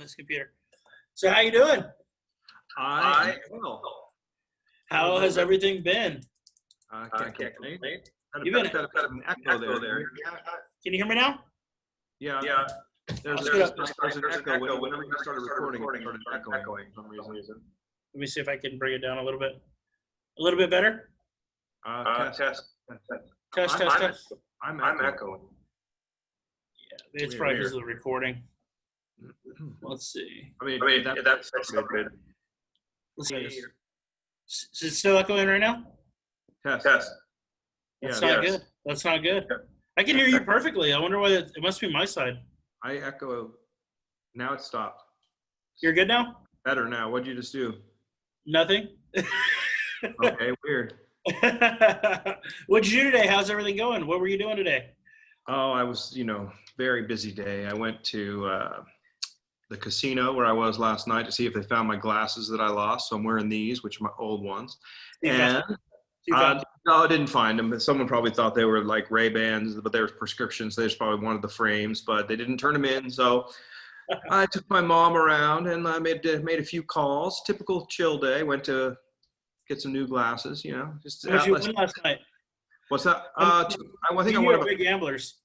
this computer. So how you doing? I will. How has everything been? Can't complain. You've been. Got an echo there. Can you hear me now? Yeah. There's an echo. Whenever you started recording, it started echoing for some reason. Let me see if I can bring it down a little bit. A little bit better? Test. Test. I'm echoing. Yeah, it's probably because of the recording. Let's see. I mean that's good. Let's see. Is it still echoing right now? Test. That's not good. That's not good. I can hear you perfectly. I wonder why it must be my side. I echo. Now it stopped. You're good now? Better now. What'd you just do? Nothing. Okay, weird. What'd you do today? How's everything going? What were you doing today? Oh, I was, very busy day. I went to the casino where I was last night to see if they found my glasses that I lost. So I'm wearing these, which are my old ones. And no, I didn't find them. Someone probably thought they were like Ray-Bans, but they were prescriptions. They just probably wanted the frames, but they didn't turn them in. So I took my mom around and I made a few calls. Typical chill day. Went to get some new glasses, just What did you win last night? What's that? I think I won about big gamblers.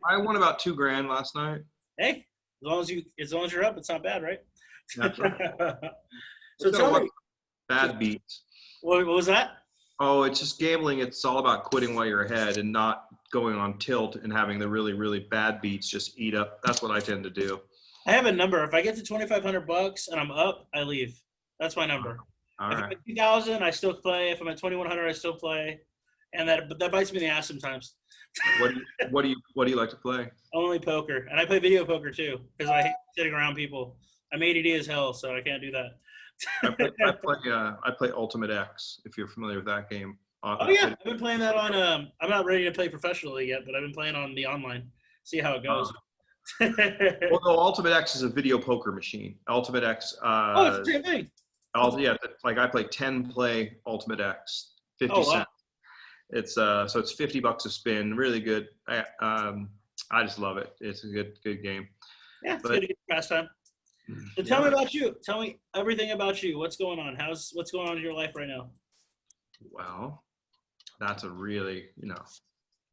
I won about $2,000 last night. Hey, as long as you're up, it's not bad, right? That's right. So tell me, bad beats. What was that? Oh, it's just gambling. It's all about quitting while you're ahead and not going on tilt and having the really, really bad beats just eat up. That's what I tend to do. I have a number. If I get to $2,500 and I'm up, I leave. That's my number. All if right. I'm at 2,000, I still play. If I'm at 2,100, I still play. And that bites me in the ass sometimes. What do you like to play? Only poker, and I play video poker too because I hate sitting around people. I'm ADD as hell, so I can't do that. I play Ultimate X. If you're familiar with that game. Oh yeah, I've been playing that on. I'm not ready to play professionally yet, but I've been playing on the online. See how it goes. Well, no, Ultimate X is a video poker machine. Ultimate X. It's the same thing. I play 10-play Ultimate X, 50 cents. It's so it's $50 a spin. Really good. I just love it. It's a good game. Yeah, it's good to get pastime. So tell me about you. Tell me everything about you. What's going on? What's going on in your life right now? Well, that's a really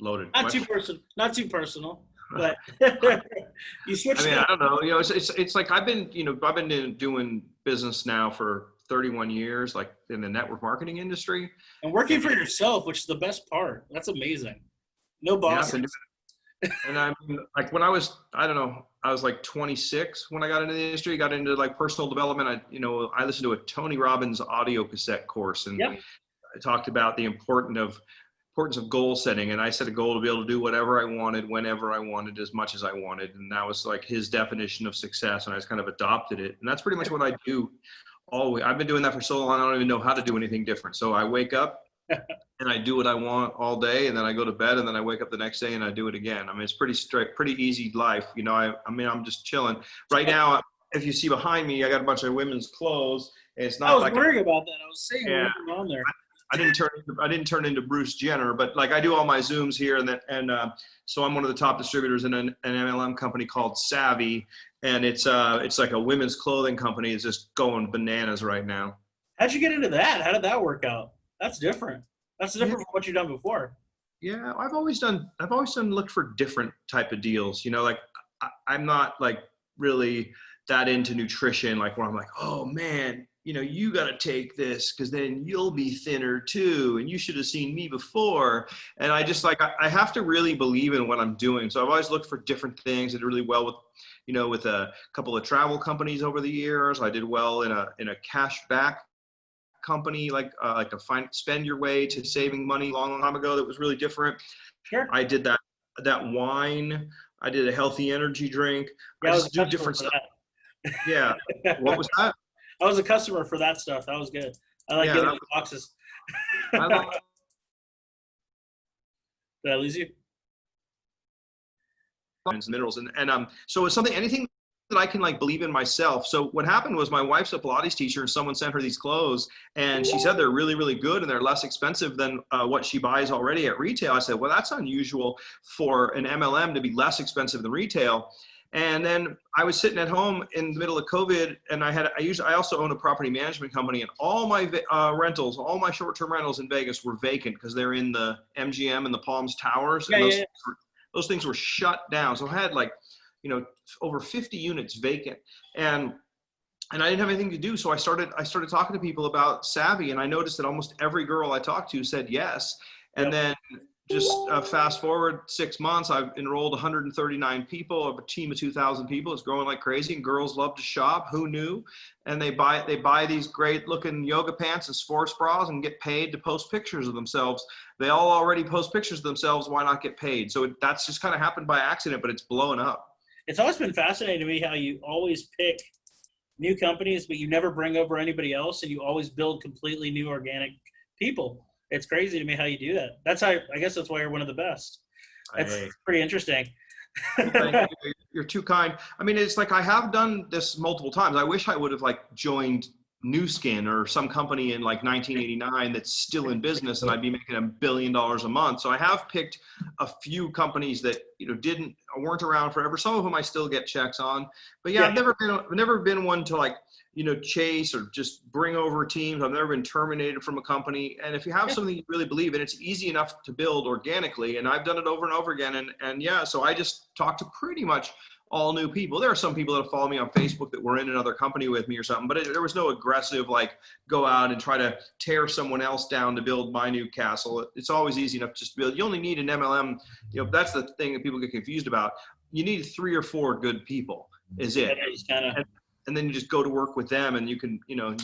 loaded Not question. Not too personal. But you switched. I don't know. It's like I've been doing business now for 31 years, like in the network marketing industry. And working for yourself, which is the best part. That's amazing. No boss. Yeah, and I mean, like when I was like 26 when I got into the industry, got into like personal development. I listened to a Tony Robbins audio cassette course, and I talked about the importance of goal setting. And I set a goal to be able to do whatever I wanted, whenever I wanted, as much as I wanted. And that was like his definition of success. And I just kind of adopted it. And that's pretty much what I do. Always. I've been doing that for so long, I don't even know how to do anything different. So I wake up and I do what I want all day, and then I go to bed, and then I wake up the next day and I do it again. I mean, it's pretty straight, pretty easy life. I'm just chilling. Right now, if you see behind me, I got a bunch of women's clothes. And it's not. I was worrying about that. I was saying what on there. I didn't turn into Bruce Jenner, but like I do all my Zooms here, and so I'm one of the top distributors in an MLM company called Savvy, and it's like a women's clothing company. It's just going bananas right now. How'd you get into that? How did that work out? That's different. That's different from what you've done before. Yeah, I've always looked for different type of deals. Like I'm not like really that into nutrition, like where I'm like, oh man, you got to take this because then you'll be thinner too. And you should have seen me before. And I just I have to really believe in what I'm doing. So I've always looked for different things. I did really well with a couple of travel companies over the years. I did well in a cash back company, like a spend your way to saving money long time ago. That was really different. Sure. I did that wine. I did a healthy energy drink. I just do different stuff. Yeah. What was that? I was a customer for that stuff. That was good. I like getting the boxes. Did I lose you? Minerals and so it's anything that I can like believe in myself. So what happened was my wife's a Pilates teacher, and someone sent her these clothes, and she said they're really, really good and they're less expensive than what she buys already at retail. I said, well, that's unusual for an MLM to be less expensive than retail. And then I was sitting at home in the middle of COVID, and I also own a property management company, and all my rentals, all my short-term rentals in Vegas were vacant because they're in the MGM and the Palms Towers, and those things were shut down. So I had over 50 units vacant, and I didn't have anything to do. So I started talking to people about Savvy, and I noticed that almost every girl I talked to said yes. And then just fast forward 6 months, I've enrolled 139 people, a team of 2,000 people. It's growing like crazy, and girls love to shop. Who knew? And they buy these great looking yoga pants and sports bras and get paid to post pictures of themselves. They all already post pictures of themselves. Why not get paid? So that's just kind of happened by accident, but it's blowing up. It's always been fascinating to me how you always pick new companies, but you never bring over anybody else, and you always build completely new organic people. It's crazy to me how you do that. I guess that's why you're one of the best. That's pretty interesting. You're too kind. I mean, it's like I have done this multiple times. I wish I would have joined New Skin or some company in 1989 that's still in business, and I'd be making $1 billion a month. So I have picked a few companies that weren't around forever. Some of them I still get checks on, but I've never been one to chase or just bring over teams. I've never been terminated from a company. And if you have something you really believe in, it's easy enough to build organically. And I've done it over and over again. So I just talk to pretty much all new people. There are some people that follow me on Facebook that were in another company with me or something, but there was no aggressive, go out and try to tear someone else down to build my new castle. It's always easy enough just to build. You only need an MLM. That's the thing that people get confused about. You need 3 or 4 good people is it. And then you just go to work with them, and you can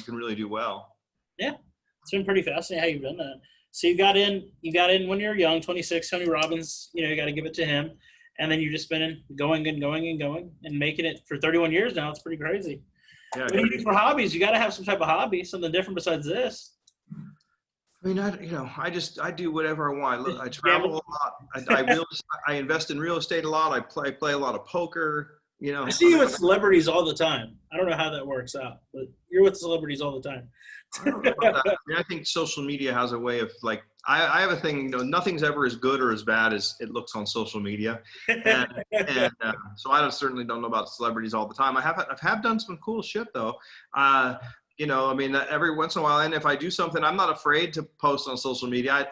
really do well. Yeah. It's been pretty fascinating how you've done that. So you got in when you were young, 26, Tony Robbins, you got to give it to him. And then you've just been going and making it for 31 years now. It's pretty crazy. Yeah, what do you do for hobbies? You got to have some type of hobby, something different besides this. I mean, I do whatever I want. I travel a lot. I invest in real estate a lot. I play a lot of poker. I see you with celebrities all the time. I don't know how that works out, but you're with celebrities all the time. I don't know about that. I think social media has a way of I have a thing, nothing's ever as good or as bad as it looks on social media. So I certainly don't know about celebrities all the time. I have done some cool shit though. Every once in a while, and if I do something, I'm not afraid to post on social media.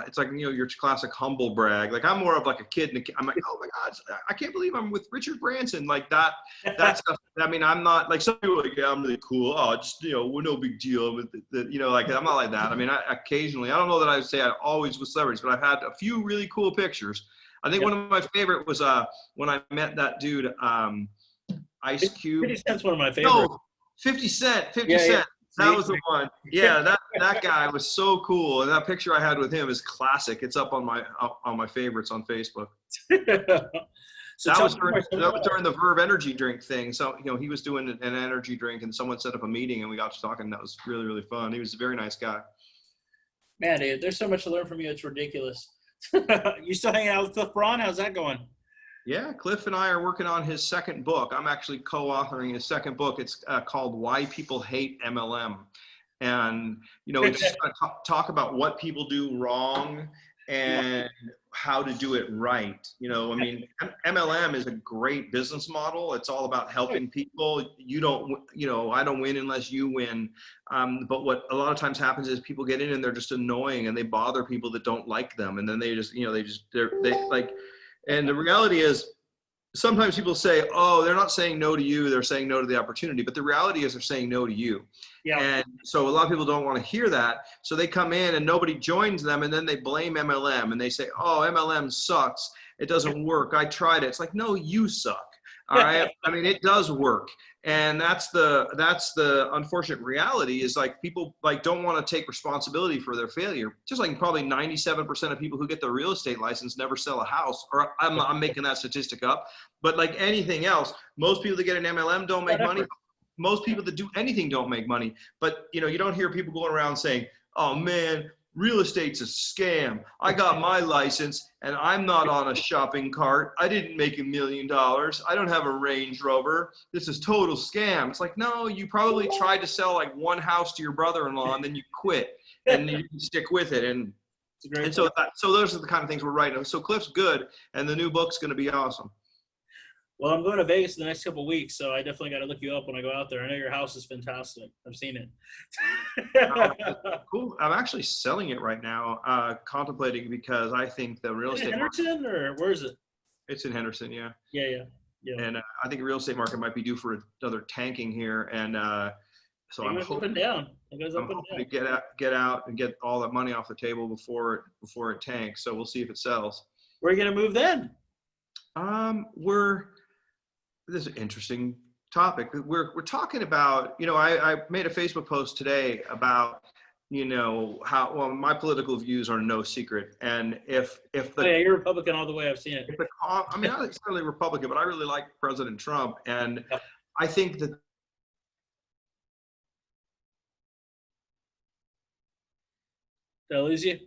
It's your classic humble brag. I'm more of a kid. I'm like, oh my God, I can't believe I'm with Richard Branson. That stuff. I mean, I'm not some people I'm really cool. Oh, just, we're no big deal. I'm not like that. I mean, occasionally, I don't know that I would say I'm always with celebrities, but I've had a few really cool pictures. I think one of my favorite was when I met that dude, Ice Cube. 50 Cent's one of my favorites. No, 50 Cent. That was the one. Yeah, that guy was so cool. And that picture I had with him is classic. It's up on my favorites on Facebook. That was during the Verve energy drink thing. So, he was doing an energy drink, and someone set up a meeting, and we got to talking. That was really, really fun. He was a very nice guy. Man, dude, there's so much to learn from you. It's ridiculous. You still hanging out with Cliff Braun? How's that going? Yeah, Cliff and I are working on his second book. I'm actually co-authoring his second book. It's called Why People Hate MLM. And, we just talk about what people do wrong and how to do it right. MLM is a great business model. It's all about helping people. I don't win unless you win. But what a lot of times happens is people get in and they're just annoying, and they bother people that don't like them. And then they just, and the reality is, sometimes people say, oh, they're not saying no to you, they're saying no to the opportunity. But the reality is they're saying no to you. Yeah. And so a lot of people don't want to hear that. So they come in and nobody joins them, and then they blame MLM, and they say, oh, MLM sucks. It doesn't work. I tried it. It's like, no, you suck. All right. I mean, it does work. And that's the unfortunate reality is people don't want to take responsibility for their failure. Just like probably 97% of people who get their real estate license never sell a house, or I'm making that statistic up. But like anything else, most people that get an MLM don't make money. Most people that do anything don't make money. But you don't hear people going around saying, oh man, real estate's a scam. I got my license and I'm not on a shopping cart. I didn't make $1 million. I don't have a Range Rover. This is total scam. It's like, no, you probably tried to sell one house to your brother-in-law, and then you quit and you didn't stick with it. And so those are the kind of things we're writing. So Cliff's good, and the new book's going to be awesome. Well, I'm going to Vegas in the next couple of weeks, so I definitely got to look you up when I go out there. I know your house is fantastic. I've seen it. Cool. I'm actually selling it right now, contemplating, because I think the real Is it estate Henderson market, or where is it? it's in Henderson, yeah. Yeah. And I think the real estate market might be due for another tanking here. And so It goes up and down. It goes up I'm and hoping down. to get out and get all that money off the table before it tanks. So we'll see if it sells. Where are you going to move then? This is an interesting topic. We're talking about, I made a Facebook post today about, how, well, my political views are no secret. And if You're Republican all the way. I've seen it. I'm not necessarily Republican, but I really like President Trump. And Yep. I think that. Did I lose you?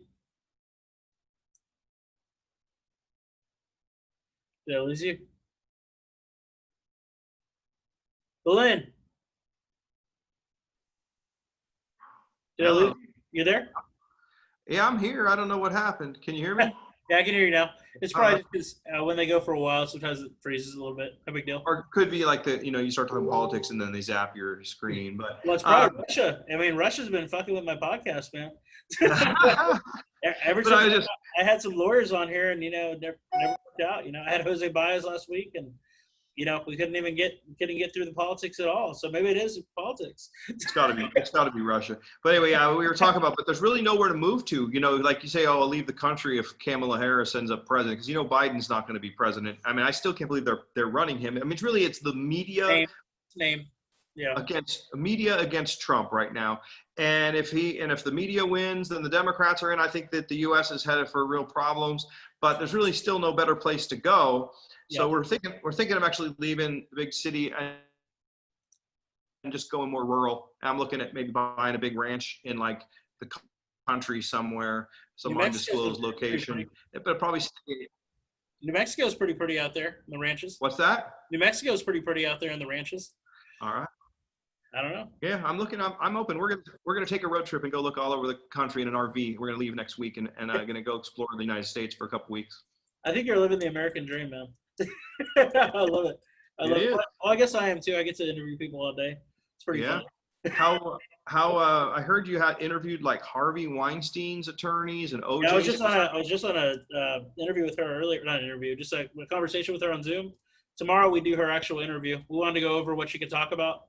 Did I lose you? Lynn, did I lose you? You there? Yeah, I'm here. I don't know what happened. Can you hear me? Yeah, I can hear you now. It's probably just when they go for a while, sometimes it freezes a little bit. No big deal. Or it could be like you start talking politics and then they zap your screen. But Well, it's probably Russia. I mean, Russia's been fucking with my podcast, man. Every time I had some lawyers on here, and it never worked out. I had Jose Baez last week, and we couldn't get through the politics at all. So maybe it is politics. It's got to be Russia. But anyway, we were talking about, but there's really nowhere to move to. Like you say, I'll leave the country if Kamala Harris ends up president, because Biden's not going to be president. I mean, I still can't believe they're running him. I mean, it's the media name. Yeah. Against Trump right now. And if the media wins, then the Democrats are in. I think that the U.S. is headed for real problems. But there's really still no better place to go. So we're thinking of actually leaving the big city and just going more rural. I'm looking at maybe buying a big ranch in like the country somewhere, some undisclosed location. But probably New Mexico is pretty out there in the ranches. What's that? New Mexico is pretty out there in the ranches. All right. I don't know. Yeah, I'm open. We're gonna take a road trip and go look all over the country in an RV. We're gonna leave next week and gonna go explore the United States for a couple weeks. I think you're living the American dream, man. I love it. I love it. Well, I guess I am too. I get to interview people all day. It's pretty fun. How I heard you had interviewed like Harvey Weinstein's attorneys and OJ. Yeah, I was just on a interview with her earlier. Not an interview, just a conversation with her on Zoom. Tomorrow we do her actual interview. We wanted to go over what she could talk about.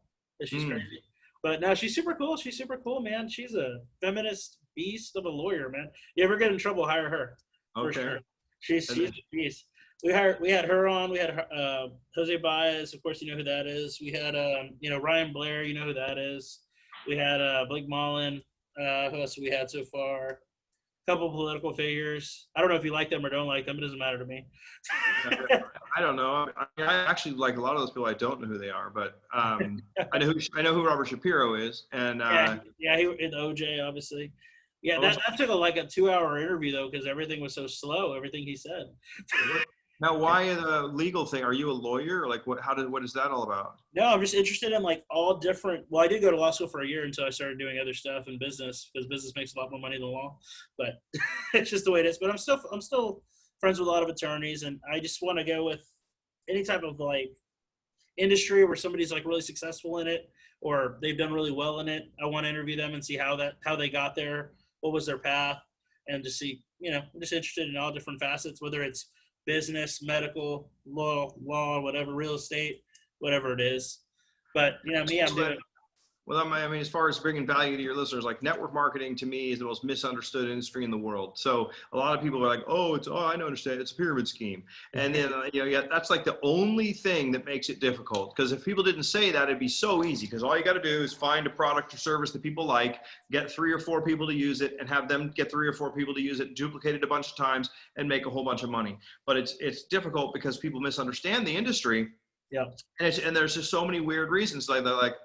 She's crazy. But no, she's super cool. She's super cool, man. She's a feminist beast of a lawyer, man. You ever get in trouble, hire her. For sure. She's a beast. We had her on. We had Jose Baez, of course, you know who that is. We had Ryan Blair, you know who that is. We had Blake Mullen. Who else have we had so far? A couple political figures. I don't know if you like them or don't like them. It doesn't matter to me. I don't know. I actually like a lot of those people. I don't know who they are, but I know who Robert Shapiro is, and he and OJ obviously. Yeah, that took a 2-hour interview though, because everything was so slow. Everything he said. Now, why the legal thing? Are you a lawyer? Like, what is that all about? No, I'm just interested in all different. Well, I did go to law school for a year until I started doing other stuff in business, because business makes a lot more money than law. But it's just the way it is. But I'm still friends with a lot of attorneys, and I just want to go with any type of industry where somebody's really successful in it, or they've done really well in it. I want to interview them and see how they got there, what was their path, and just see. I'm just interested in all different facets, whether it's business, medical, law, whatever, real estate, whatever it is. But I'm doing. Well, I mean, as far as bringing value to your listeners, network marketing to me is the most misunderstood industry in the world. So a lot of people are like, I understand. It's a pyramid scheme. And then, that's the only thing that makes it difficult. Because if people didn't say that, it'd be so easy. Because all you got to do is find a product or service that people like, get 3 or 4 people to use it, and have them get 3 or 4 people to use it, duplicate it a bunch of times, and make a whole bunch of money. But it's difficult because people misunderstand the industry. Yeah. And there's just so many weird reasons. I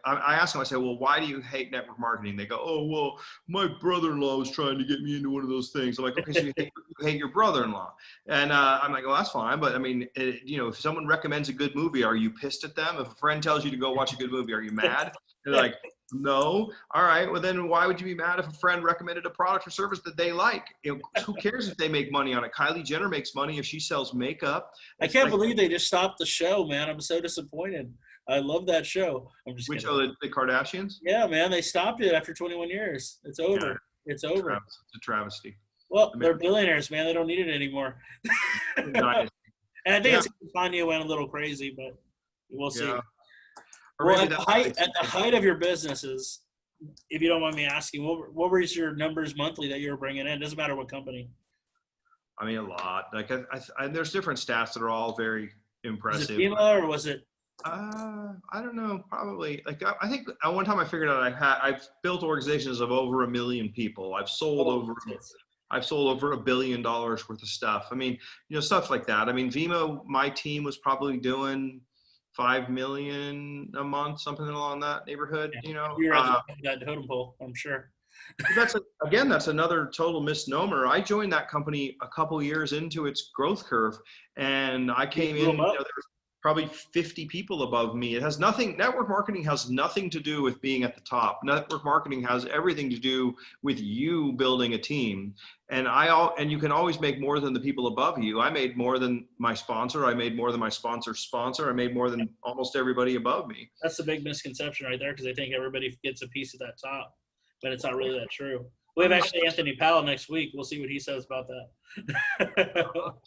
ask them, I say, well, why do you hate network marketing? They go, oh, well, my brother-in-law was trying to get me into one of those things. I'm like, okay, so you hate your brother-in-law. And I'm like, well, that's fine. But I mean, if someone recommends a good movie, are you pissed at them? If a friend tells you to go watch a good movie, are you mad? They're like, No. All right. Well, then why would you be mad if a friend recommended a product or service that they like? Who cares if they make money on it? Kylie Jenner makes money if she sells makeup. I can't believe they just stopped the show, man. I'm so disappointed. I love that show. I'm just Which, kidding. the Kardashians? Yeah, man, they stopped it after 21 years. It's over. Yeah, It's over. it's a travesty. Well, they're billionaires, man. They don't need it anymore. And I think it's Kanye went a little crazy, but we'll see. Yeah. Well, at the height of your businesses, if you don't mind me asking, what were your numbers monthly that you were bringing in? It doesn't matter what company. I mean, a lot. Like there's different stats that are all very impressive. Was it FEMA or was it? I don't know. Probably. Like I think at one time I figured out I've built organizations of over 1 million people. I've sold over $1 billion worth of stuff. I mean, stuff like that. I mean, Vimo, my team was probably doing 5 million a month, something along that neighborhood. You're at that totem pole, I'm sure. That's another total misnomer. I joined that company a couple years into its growth curve, and I came in. There was probably 50 people above me. It has nothing. Network marketing has nothing to do with being at the top. Network marketing has everything to do with you building a team. And you can always make more than the people above you. I made more than my sponsor. I made more than my sponsor's sponsor. I made more than almost everybody above me. That's the big misconception right there, because they think everybody gets a piece of that top, but it's not really that true. We have actually Anthony Powell next week. We'll see what he says about that.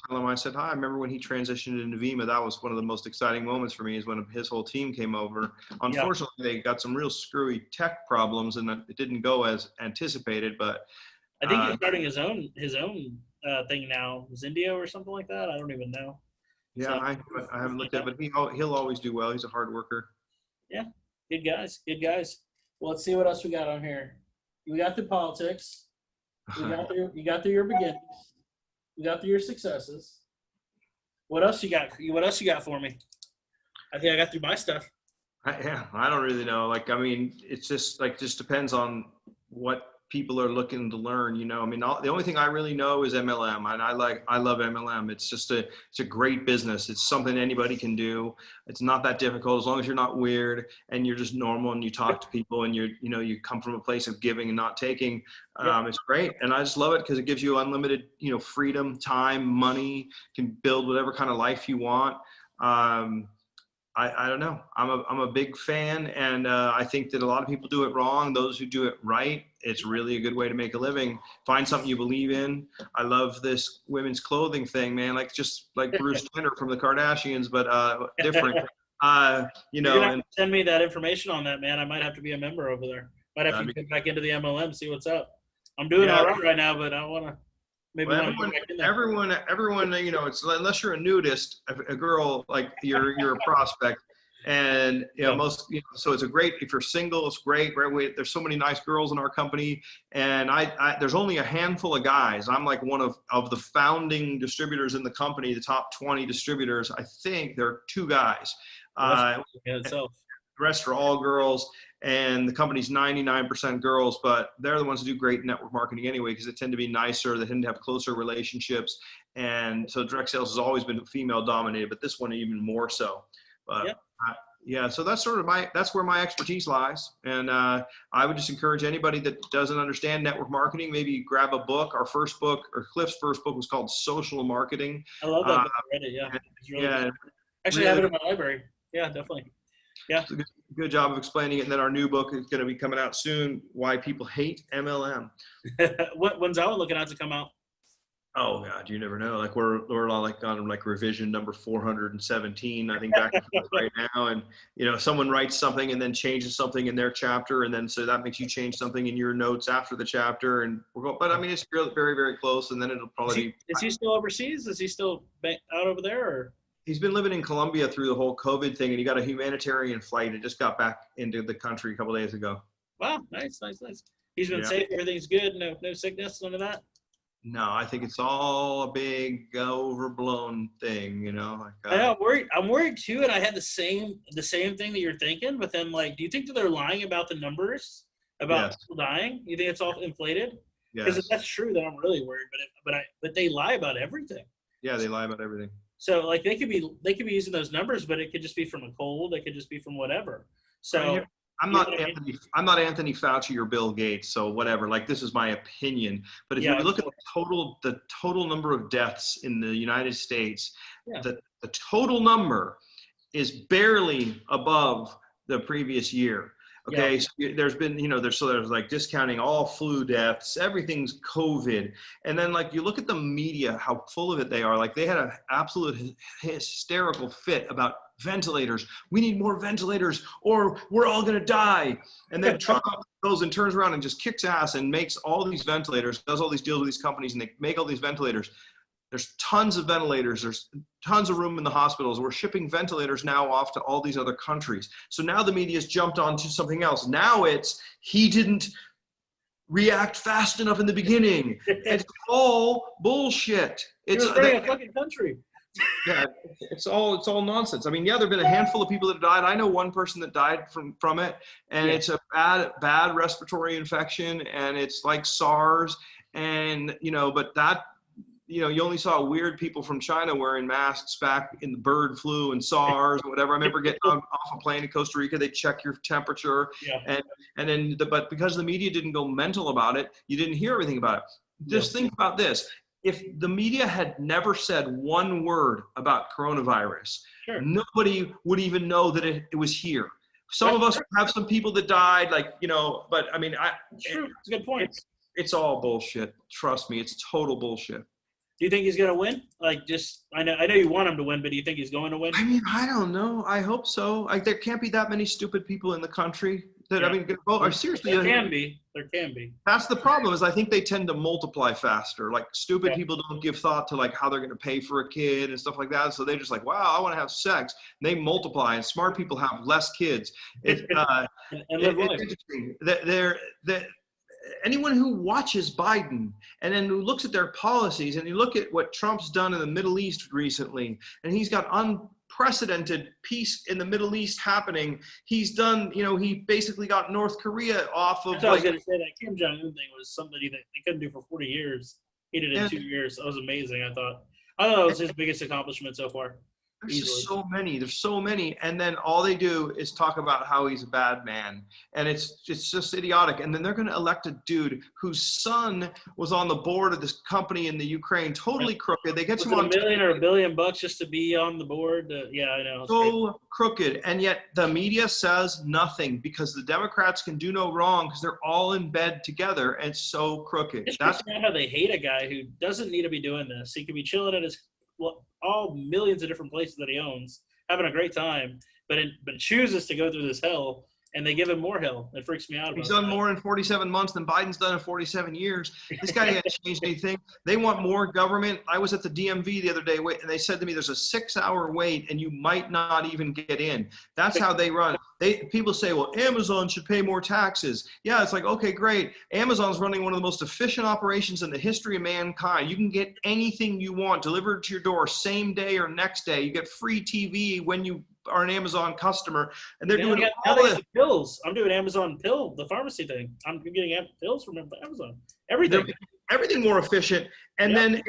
Tell him I said hi. I remember when he transitioned into Vima. That was one of the most exciting moments for me, is when his whole team came over. Unfortunately, they got some real screwy tech problems, and it didn't go as anticipated. But I think he's starting his own thing now, Zendio or something like that. I don't even know. Yeah, so, I haven't looked at it, but he'll always do well. He's a hard worker. Yeah, good guys. Well, let's see what else we got on here. We got through politics. You got through your beginnings. We got through your successes. What else you got? What else you got for me? I think I got through my stuff. I don't really know. It's just depends on what people are looking to learn. The only thing I really know is MLM, and I love MLM. It's a great business. It's something anybody can do. It's not that difficult, as long as you're not weird and you're just normal and you talk to people and you come from a place of giving and not taking. It's great, and I just love it because it gives you unlimited freedom, time, money. You can build whatever kind of life you want. I don't know. I'm a big fan, and I think that a lot of people do it wrong. Those who do it right, it's really a good way to make a living. Find something you believe in. I love this women's clothing thing, man. Just like Bruce Jenner from the Kardashians, but different. You're gonna have to send me that information on that, man. I might have to be a member over there. Might have to get back into the MLM, see what's up. I'm doing all right now, but I want to. Everyone, it's unless you're a nudist, a girl, like you're a prospect, and so it's a great, if you're single, it's great. There's so many nice girls in our company, and there's only a handful of guys. I'm like one of the founding distributors in the company, the top 20 distributors. I think there are 2 guys. The rest are all girls. And the company's 99% girls, but they're the ones who do great network marketing anyway, because they tend to be nicer, they tend to have closer relationships. And so direct sales has always been female dominated, but this one even more so. But so that's that's where my expertise lies. And I would just encourage anybody that doesn't understand network marketing, maybe grab a book. Our first book, or Cliff's first book, was called Social Marketing. I love that book already, It's really good. Actually, I have it in my library. Yeah, definitely. Yeah. It's a good job of explaining it. And then our new book is going to be coming out soon, Why People Hate MLM. When's that one looking out to come out? Oh God, you never know. We're on revision number 417, I think, back and forth right now. And someone writes something and then changes something in their chapter, and then so that makes you change something in your notes after the chapter. And we're going, but it's very, very close. And then it'll probably be. Is he still overseas? Is he still out over there? Or? He's been living in Colombia through the whole COVID thing, and he got a humanitarian flight and just got back into the country a couple of days ago. Wow, nice. He's been safe. Everything's good. No sickness, none of that. No, I think it's all a big overblown thing, I know, I'm worried too, and I had the same thing that you're thinking. But then, do you think that they're lying about the numbers about people dying? You think it's all inflated? Because if that's true, then I'm really worried. But they lie about everything. Yeah, they lie about everything. So they could be using those numbers, but it could just be from a cold. It could just be from whatever. So I'm not Anthony. I'm not Anthony Fauci or Bill Gates, so whatever. Like, this is my opinion. But if you look at the total number of deaths in the United States, the total number is barely above the previous year. Okay, so there's been, there's like discounting all flu deaths, everything's COVID. And then like you look at the media, how full of it they are. Like they had an absolute hysterical fit about ventilators. We need more ventilators or we're all going to die. And then Trump goes and turns around and just kicks ass and makes all these ventilators, does all these deals with these companies, and they make all these ventilators. There's tons of ventilators. There's tons of room in the hospitals. We're shipping ventilators now off to all these other countries. So now the media's jumped on to something else. Now it's, he didn't react fast enough in the beginning. It's all bullshit. It's a fucking country. Yeah, it's all nonsense. I mean, there've been a handful of people that died. I know one person that died from it, and it's a bad respiratory infection, and it's like SARS, and but that. You only saw weird people from China wearing masks back in the bird flu and SARS or whatever. I remember getting off a plane in Costa Rica, they check your temperature. But because the media didn't go mental about it, you didn't hear everything about it. Just think about this. If the media had never said one word about coronavirus, nobody would even know that it was here. Some of us have some people that died, but I mean, it's true. It's a good point. It's all bullshit. Trust me, it's total bullshit. Do you think he's going to win? I know you want him to win, but do you think he's going to win? I mean, I don't know. I hope so. Like, there can't be that many stupid people in the country that, seriously. There can be. That's the problem, is I think they tend to multiply faster. Like, stupid people don't give thought to, like, how they're going to pay for a kid and stuff like that. So they're just like, wow, I want to have sex. And they multiply, and smart people have less kids. It's interesting. Anyone who watches Biden and then who looks at their policies, and you look at what Trump's done in the Middle East recently, and he's got unprecedented peace in the Middle East happening. He's done, he basically got North Korea off of. I was going to say that Kim Jong-un thing was somebody that they couldn't do for 40 years. He did it in 2 years. That was amazing, I thought. I thought that was his biggest accomplishment so far. There's just so many. And then all they do is talk about how he's a bad man. And it's just idiotic. And then they're going to elect a dude whose son was on the board of this company in the Ukraine, totally crooked. They get him on $1 million or $1 billion just to be on the board. I know. So crooked. And yet the media says nothing because the Democrats can do no wrong because they're all in bed together, and so crooked. That's how they hate a guy who doesn't need to be doing this. He could be chilling at his all millions of different places that he owns, having a great time, but chooses to go through this hell, and they give him more hell. It freaks me out. He's done more in 47 months than Biden's done in 47 years. This guy hasn't changed anything. They want more government. I was at the DMV the other day, and they said to me, there's a 6-hour wait, and you might not even get in. That's how they run. People say, well, Amazon should pay more taxes. Yeah, it's like, okay, great. Amazon's running one of the most efficient operations in the history of mankind. You can get anything you want delivered to your door same day or next day. You get free TV when you are an Amazon customer, and they're doing all this. Pills. I'm doing Amazon pill, the pharmacy thing. I'm getting pills from Amazon. Everything more efficient, and then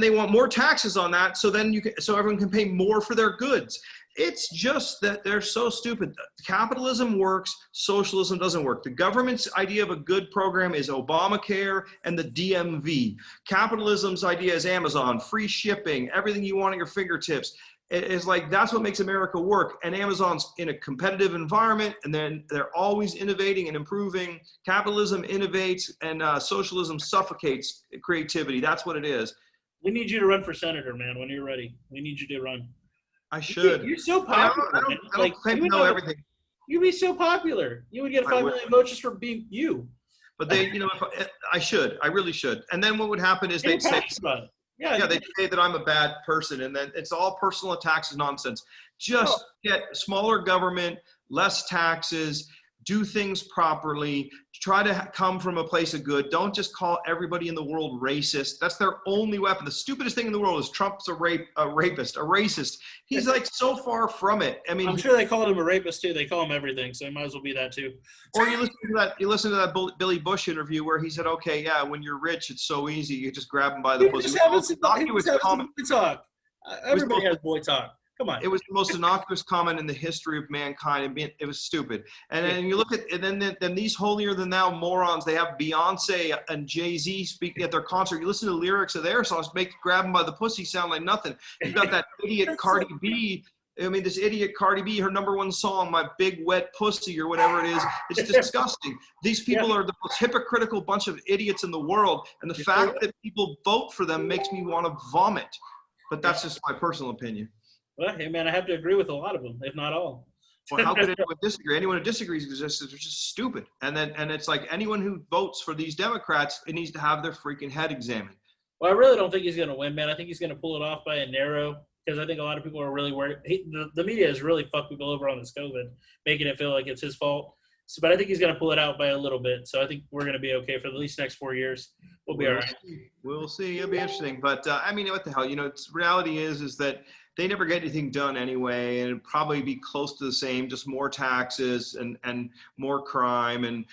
they want more taxes on that, so everyone can pay more for their goods. It's just that they're so stupid. Capitalism works, socialism doesn't work. The government's idea of a good program is Obamacare and the DMV. Capitalism's idea is Amazon, free shipping, everything you want at your fingertips. It's like, that's what makes America work. And Amazon's in a competitive environment, and then they're always innovating and improving. Capitalism innovates, and socialism suffocates creativity. That's what it is. We need you to run for senator, man, when you're ready. We need you to run. I should. You're so popular. I don't claim to know everything. You'd be so popular. You would get 5 million votes just for being you. But I should. I really should. And then what would happen is they'd say, they'd say that I'm a bad person, and then it's all personal attacks and nonsense. Just get smaller government, less taxes, do things properly, try to come from a place of good. Don't just call everybody in the world racist. That's their only weapon. The stupidest thing in the world is Trump's a rapist, a racist. He's like so far from it. I mean, I'm sure they called him a rapist too. They call him everything, so he might as well be that too. Or you listen to that Billy Bush interview where he said, okay, yeah, when you're rich, it's so easy. You just grab him by the pussy. Everybody has boy talk. Come on. It was the most innocuous comment in the history of mankind. It was stupid. And then you look at, and then these holier than thou morons, they have Beyonce and Jay-Z speaking at their concert. You listen to the lyrics of their songs, make grab them by the pussy sound like nothing. You got that idiot Cardi B. I mean, this idiot Cardi B, her #1 song, My Big Wet Pussy or whatever it is, it's disgusting. These people are the most hypocritical bunch of idiots in the world. And the fact that people vote for them makes me want to vomit. But that's just my personal opinion. Well, hey, man, I have to agree with a lot of them, if not all. Well, how could anyone disagree? Anyone who disagrees is just stupid. And it's like anyone who votes for these Democrats, it needs to have their freaking head examined. Well, I really don't think he's going to win, man. I think he's going to pull it off by a narrow, because I think a lot of people are really worried. The media has really fucked people over on this COVID, making it feel like it's his fault. So, but I think he's going to pull it out by a little bit. So I think we're going to be okay for at least next 4 years. We'll be all right. We'll see. It'll be interesting. But, I mean, what the hell? You know, reality is that they never get anything done anyway, and it'd probably be close to the same, just more taxes and more crime.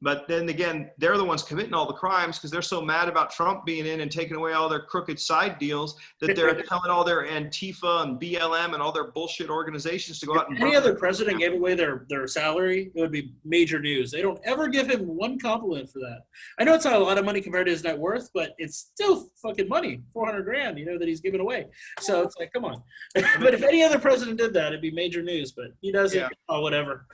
But then again, they're the ones committing all the crimes because they're so mad about Trump being in and taking away all their crooked side deals that they're telling all their Antifa and BLM and all their bullshit organizations to go out and any other president gave away their salary, it would be major news. They don't ever give him one compliment for that. I know it's not a lot of money compared to his net worth, but it's still fucking money, $400,000, you know, that he's giving away. So it's like, come on. But if any other president did that, it'd be major news. But he doesn't. Yeah. Oh, whatever.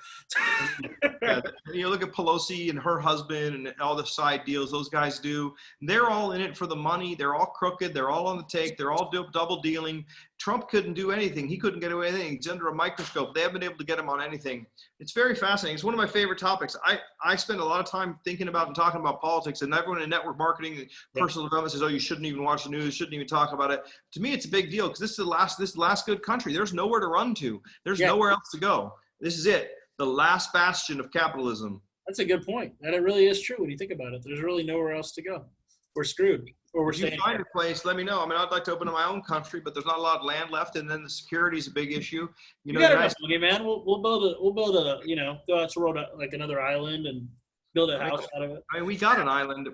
Yeah, you look at Pelosi and her husband and all the side deals those guys do. They're all in it for the money. They're all crooked. They're all on the take. They're all double dealing. Trump couldn't do anything. He couldn't get away with anything. He's under a microscope. They haven't been able to get him on anything. It's very fascinating. It's one of my favorite topics. I spend a lot of time thinking about and talking about politics, and everyone in network marketing and personal development says, oh, you shouldn't even watch the news, shouldn't even talk about it. To me, it's a big deal because this is the last good country. There's nowhere to run to. There's nowhere else to go. This is it. The last bastion of capitalism. That's a good point. And it really is true when you think about it. There's really nowhere else to go. We're screwed. Or we're staying. If you find a place, let me know. I mean, I'd like to open up my own country, but there's not a lot of land left, and then the security is a big issue. You know, got enough money, man. We'll build a you know, go out to road like another island and build a house out of it. I mean, we got an island,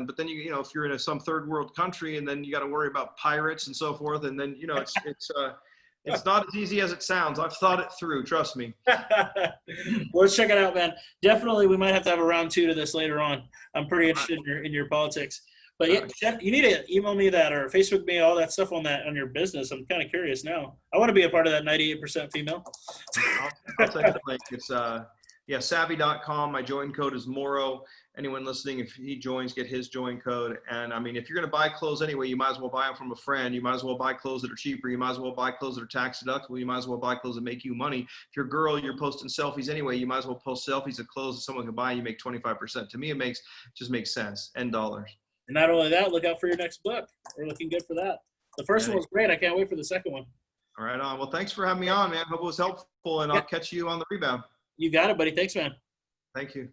but then you know, if you're in some third world country, and then you got to worry about pirates and so forth, and then you know, it's not as easy as it sounds. I've thought it through. Trust me. Well, let's check it out, man. Definitely, we might have to have a round 2 to this later on. I'm pretty interested in your politics. But yeah, you need to email me that or Facebook me all that stuff on your business. I'm kind of curious now. I want to be a part of that 98% female. I'll send you the link. It's savvy.com. My join code is Morrow. Anyone listening, if he joins, get his join code. And I mean, if you're going to buy clothes anyway, you might as well buy them from a friend. You might as well buy clothes that are cheaper. You might as well buy clothes that are tax deductible. You might as well buy clothes that make you money. If you're a girl, you're posting selfies anyway. You might as well post selfies of clothes that someone can buy. And you make 25%. To me, it just makes sense. And dollars. And not only that, look out for your next book. We're looking good for that. The first one was great. I can't wait for the second one. All right, on. Well, thanks for having me on, man. Hope it was helpful, and I'll catch you on the rebound. You got it, buddy. Thanks, man. Thank you.